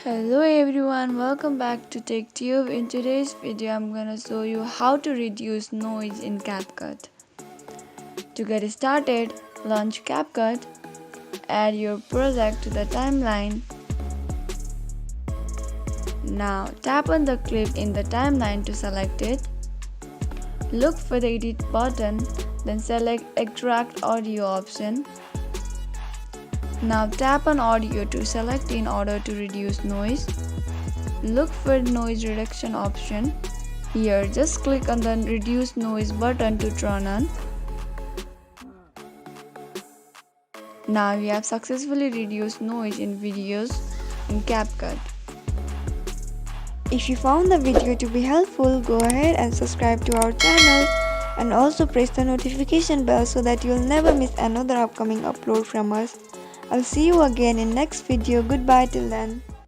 Hello everyone, welcome back to TechTube. In today's video, I'm gonna show you how to reduce noise in CapCut. To get started, launch CapCut, add your project to the timeline. Now tap on the clip in the timeline to select it. Look for the edit button, then select extract audio option. Now tap on audio to select in order to reduce noise. Look for noise reduction option. Here just click on the reduce noise button to turn on. Now we have successfully reduced noise in videos in CapCut. If you found the video to be helpful, go ahead and subscribe to our channel and also press the notification bell so that you'll never miss another upcoming upload from us. I'll see you again in next video. Goodbye till then.